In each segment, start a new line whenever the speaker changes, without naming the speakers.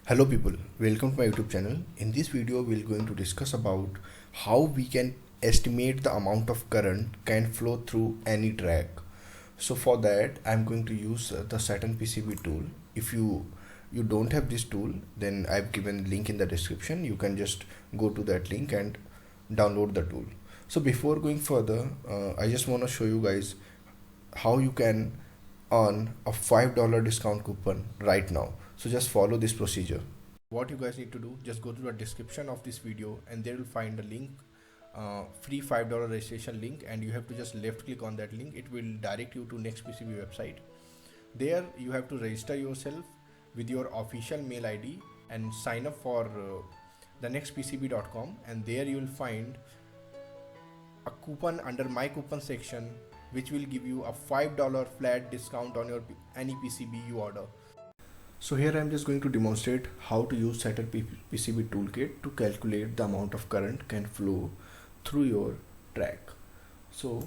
Hello people, welcome to my YouTube channel. In this video we're going to discuss about how we can estimate the amount of current can flow through any track. So for that I'm going to use the Saturn PCB tool. If you don't have this tool, then I've given a link in the description. You can just go to that link and download the tool. So before going further, I just want to show you guys how you can earn a $5 discount coupon right now. So just follow this procedure. What you guys need to do, just go to the description of this video and there you'll find a link, free $5 registration link, and you have to just left click on that link. It will direct you to NextPCB website. There you have to register yourself with your official mail ID and sign up for the nextpcb.com, and there you will find a coupon under my coupon section which will give you a $5 flat discount on your any PCB you order. So here I am just going to demonstrate how to use Saturn PCB toolkit to calculate the amount of current can flow through your track. So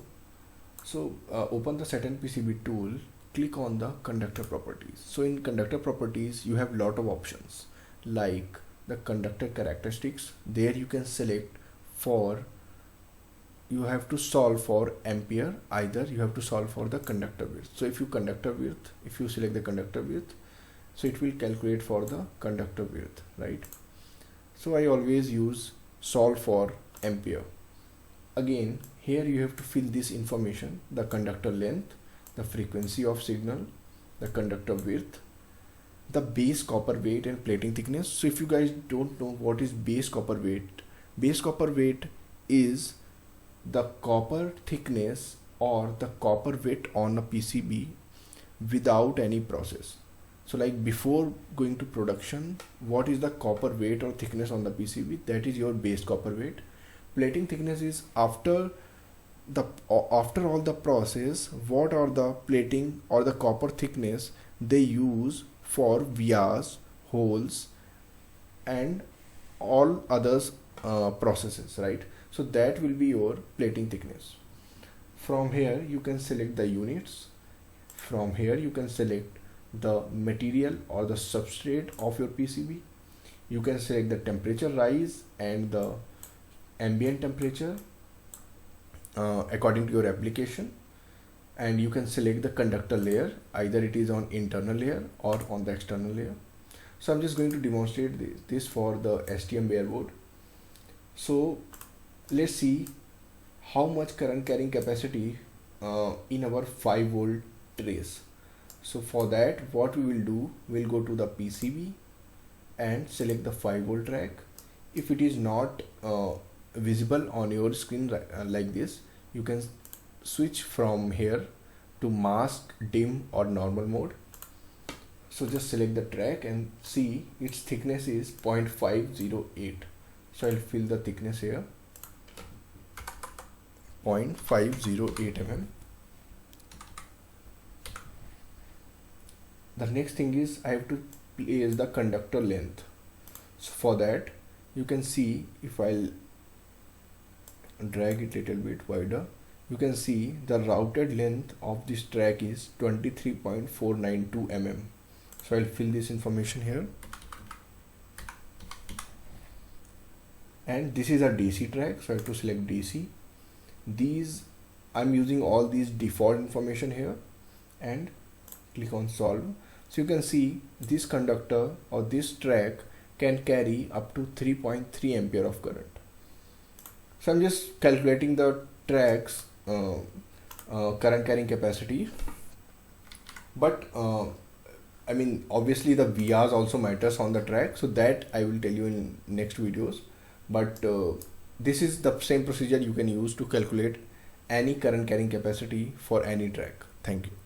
open the Saturn PCB tool, click on the Conductor Properties. So in Conductor Properties you have lot of options like the conductor characteristics. There you can select for, you have to solve for ampere, either you have to solve for the conductor width. So if you select the conductor width, so it will calculate for the conductor width, right? So I always use solve for ampere. Again, here you have to fill this information: the conductor length, the frequency of signal, the conductor width, the base copper weight and plating thickness. So if you guys don't know what is base copper weight is the copper thickness or the copper weight on a PCB without any process. So like before going to production, what is the copper weight or thickness on the PCB? That is your base copper weight. Plating thickness is after all the process, what are the plating or the copper thickness they use for vias, holes and all others processes, right? So that will be your plating thickness. From here you can select the units. From here you can select the material or the substrate of your PCB. You can select the temperature rise and the ambient temperature according to your application, and you can select the conductor layer, either it is on internal layer or on the external layer. So I'm just going to demonstrate this for the STM bare board. So let's see how much current carrying capacity in our 5-volt trace. So for that, what we will do, we'll go to the PCB and select the 5-volt track. If it is not visible on your screen like this, you can switch from here to mask, dim or normal mode. So just select the track and see its thickness is 0.508. So I'll fill the thickness here, 0.508 mm. The next thing is I have to place the conductor length. So for that, you can see, if I'll drag it a little bit wider, you can see the routed length of this track is 23.492 mm. So I'll fill this information here. And this is a DC track, so I have to select DC. I'm using all these default information here and click on solve. So you can see this conductor or this track can carry up to 3.3 ampere of current. So I'm just calculating the track's current carrying capacity, but I mean obviously the VRs also matters on the track, so that I will tell you in next videos. But this is the same procedure you can use to calculate any current carrying capacity for any track. Thank you.